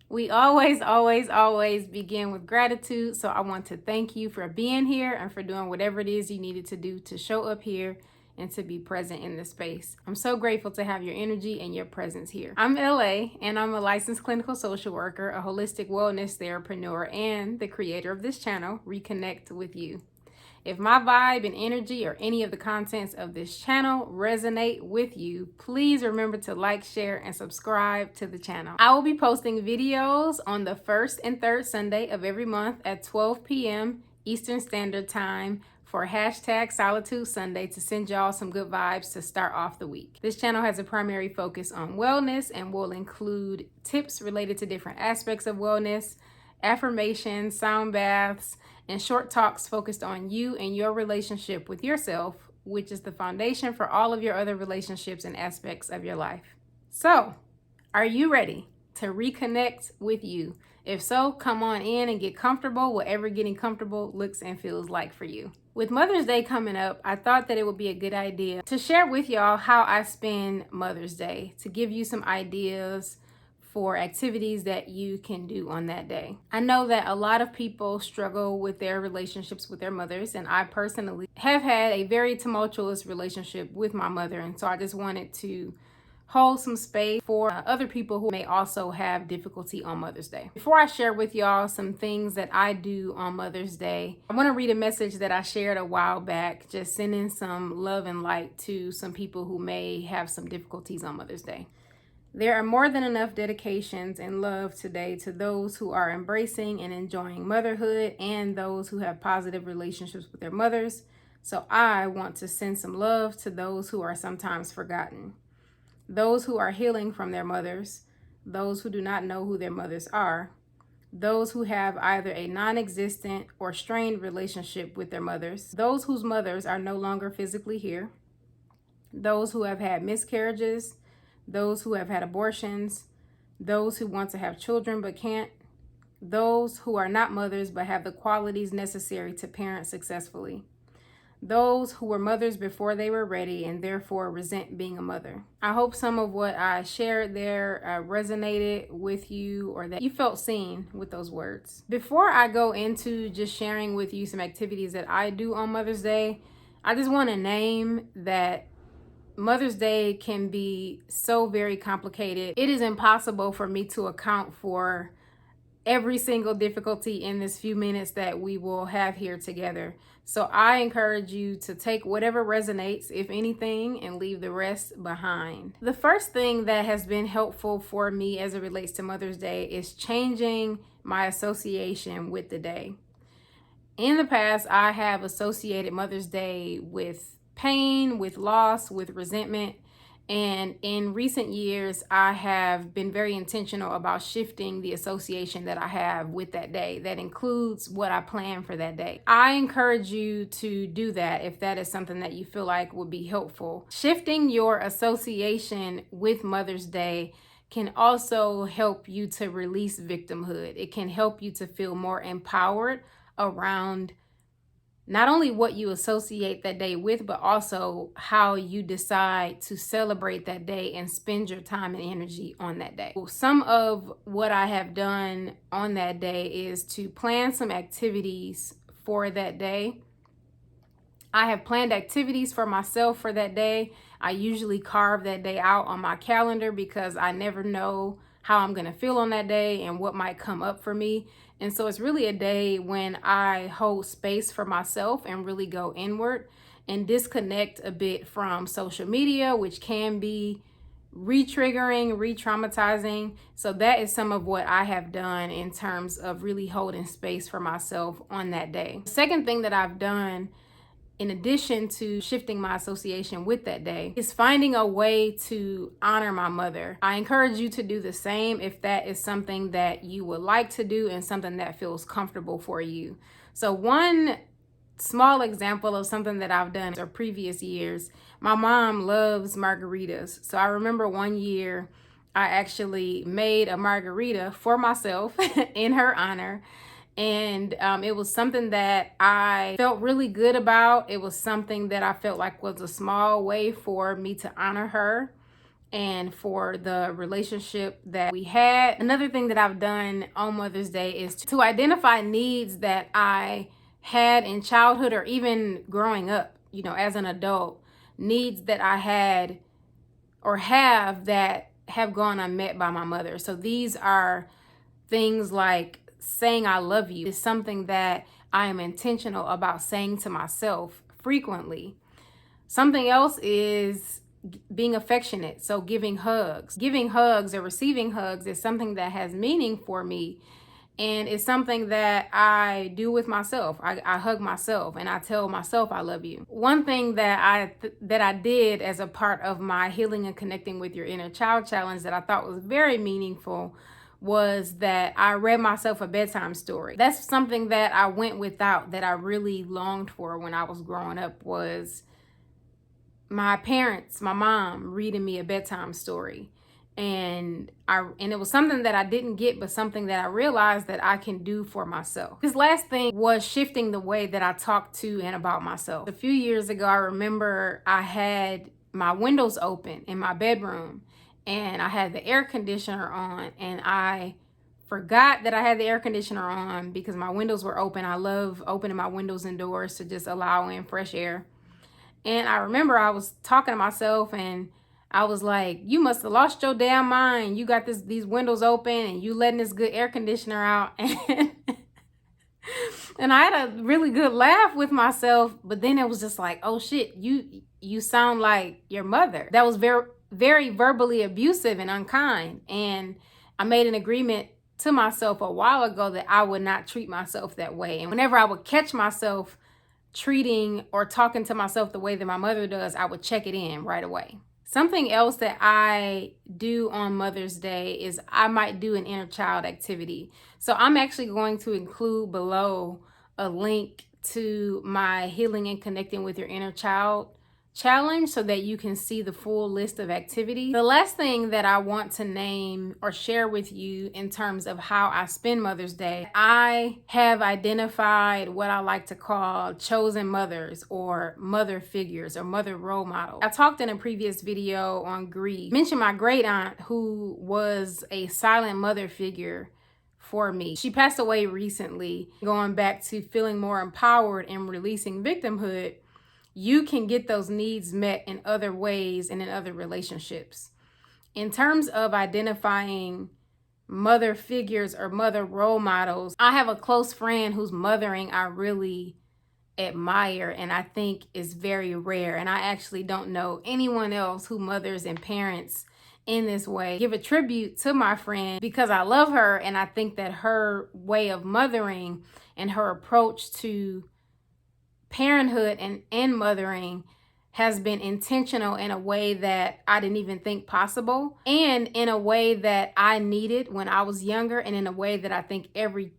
We always begin with gratitude. So I want to thank you for being here and for doing whatever it is you needed to do to show up here and to be present in the space. I'm so grateful to have your energy and your presence here. I'm LA, and I'm a licensed clinical social worker, a holistic wellness therapreneur, and the creator of this channel, Reconnect with You. If my vibe and energy or any of the contents of this channel resonate with you, please remember to like, share, and subscribe to the channel. I will be posting videos on the first and third Sunday of every month at 12 p.m. Eastern Standard Time for hashtag Solitude Sunday to send y'all some good vibes to start off the week. This channel has a primary focus on wellness and will include tips related to different aspects of wellness, affirmations, sound baths, and short talks focused on you and your relationship with yourself, which is the foundation for all of your other relationships and aspects of your life. So, are you ready to reconnect with you? If so, come on in and get comfortable, whatever getting comfortable looks and feels like for you. With Mother's Day coming up, I thought that it would be a good idea to share with y'all how I spend Mother's Day, to give you some ideas for activities that you can do on that day. I know that a lot of people struggle with their relationships with their mothers, and I personally have had a very tumultuous relationship with my mother, and so I just wanted to hold some space for other people who may also have difficulty on Mother's Day. Before I share with y'all some things that I do on Mother's Day, I want to read a message that I shared a while back, just sending some love and light to some people who may have some difficulties on Mother's Day. There are more than enough dedications and love today to those who are embracing and enjoying motherhood and those who have positive relationships with their mothers. So I want to send some love to those who are sometimes forgotten, those who are healing from their mothers, those who do not know who their mothers are, those who have either a non-existent or strained relationship with their mothers, those whose mothers are no longer physically here, those who have had miscarriages, those who have had abortions, those who want to have children but can't, those who are not mothers but have the qualities necessary to parent successfully, those who were mothers before they were ready and therefore resent being a mother. I hope some of what I shared there resonated with you, or that you felt seen with those words. Before I go into just sharing with you some activities that I do on Mother's Day, I just want to name that Mother's Day can be so very complicated. It is impossible for me to account for every single difficulty in this few minutes that we will have here together. So I encourage you to take whatever resonates, if anything, and leave the rest behind. The first thing that has been helpful for me as it relates to Mother's Day is changing my association with the day. In the past, I have associated Mother's Day with pain, with loss, with resentment. And in recent years, I have been very intentional about shifting the association that I have with that day. That includes what I plan for that day. I encourage you to do that if that is something that you feel like would be helpful. Shifting your association with Mother's Day can also help you to release victimhood. It can help you to feel more empowered around not only what you associate that day with, but also how you decide to celebrate that day and spend your time and energy on that day. Some of what I have done on that day is to plan some activities for that day. I have planned activities for myself for that day. I usually carve that day out on my calendar because I never know how I'm going to feel on that day and what might come up for me. And so it's really a day when I hold space for myself and really go inward and disconnect a bit from social media, which can be re-triggering, re-traumatizing. So that is some of what I have done in terms of really holding space for myself on that day. The second thing that I've done, in addition to shifting my association with that day, is finding a way to honor my mother. I encourage you to do the same if that is something that you would like to do and something that feels comfortable for you. So one small example of something that I've done in previous years, my mom loves margaritas. So I remember one year I actually made a margarita for myself in her honor. And it was something that I felt really good about. It was something that I felt like was a small way for me to honor her and for the relationship that we had. Another thing that I've done on Mother's Day is to identify needs that I had in childhood or even growing up, as an adult, needs that I had or have that have gone unmet by my mother. So these are things like saying I love you is something that I am intentional about saying to myself frequently. Something else is being affectionate. So giving hugs or receiving hugs is something that has meaning for me. And it's something that I do with myself. I hug myself and I tell myself I love you. One thing that I did as a part of my Healing and Connecting with Your Inner Child challenge that I thought was very meaningful was that I read myself a bedtime story. That's something that I went without, that I really longed for when I was growing up, was my parents, my mom reading me a bedtime story. And it was something that I didn't get, but something that I realized that I can do for myself. This last thing was shifting the way that I talk to and about myself. A few years ago, I remember I had my windows open in my bedroom and I had the air conditioner on, and I forgot that I had the air conditioner on because my windows were open. I love opening my windows and doors to just allow in fresh air. And I remember I was talking to myself and I was like, you must have lost your damn mind. You got these windows open and you letting this good air conditioner out. And I had a really good laugh with myself, but then it was just like, oh shit, you sound like your mother. That was very, very verbally abusive and unkind. And I made an agreement to myself a while ago that I would not treat myself that way. And whenever I would catch myself treating or talking to myself the way that my mother does, I would check it in right away. Something else that I do on Mother's Day is I might do an inner child activity. So I'm actually going to include below a link to my Healing and Connecting with Your Inner Child challenge so that you can see the full list of activities. The last thing that I want to name or share with you in terms of how I spend Mother's Day, I have identified what I like to call chosen mothers or mother figures or mother role models. I talked in a previous video on grief, mentioned my great aunt who was a silent mother figure for me. She passed away recently. Going back to feeling more empowered and releasing victimhood, you can get those needs met in other ways and in other relationships. In terms of identifying mother figures or mother role models, I have a close friend whose mothering I really admire and I think is very rare. And I actually don't know anyone else who mothers and parents in this way. Give a tribute to my friend because I love her and I think that her way of mothering and her approach to parenthood and mothering has been intentional in a way that I didn't even think possible, and in a way that I needed when I was younger, and in a way that I think every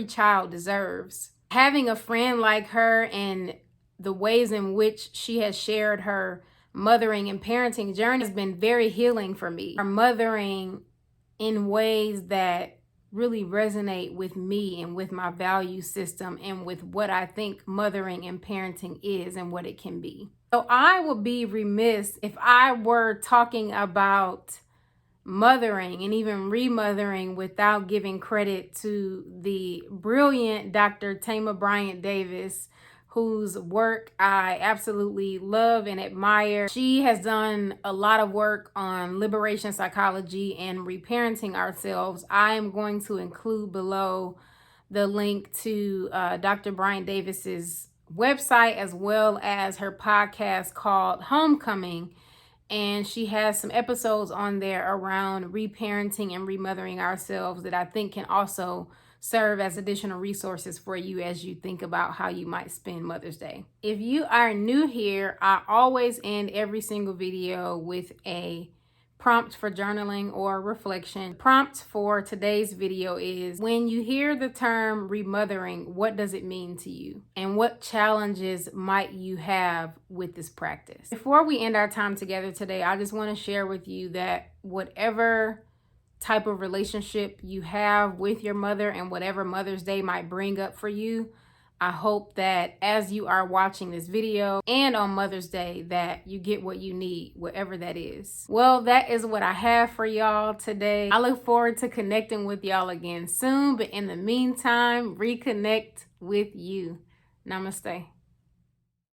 child deserves. Having a friend like her and the ways in which she has shared her mothering and parenting journey has been very healing for me. Her mothering in ways that really resonate with me and with my value system and with what I think mothering and parenting is and what it can be. So I would be remiss if I were talking about mothering and even remothering without giving credit to the brilliant Dr. Thema Bryant Davis, whose work I absolutely love and admire. She has done a lot of work on liberation psychology and reparenting ourselves. I am going to include below the link to Dr. Bryant Davis's website as well as her podcast called Homecoming. And she has some episodes on there around reparenting and remothering ourselves that I think can also serve as additional resources for you as you think about how you might spend Mother's Day. If you are new here, I always end every single video with a prompt for journaling or reflection. Prompt for today's video is, when you hear the term remothering, what does it mean to you? And what challenges might you have with this practice? Before we end our time together today, I just want to share with you that whatever type of relationship you have with your mother and whatever Mother's Day might bring up for you, I hope that as you are watching this video and on Mother's Day, that you get what you need, whatever that is. Well, that is what I have for y'all today. I look forward to connecting with y'all again soon, but in the meantime, reconnect with you. Namaste.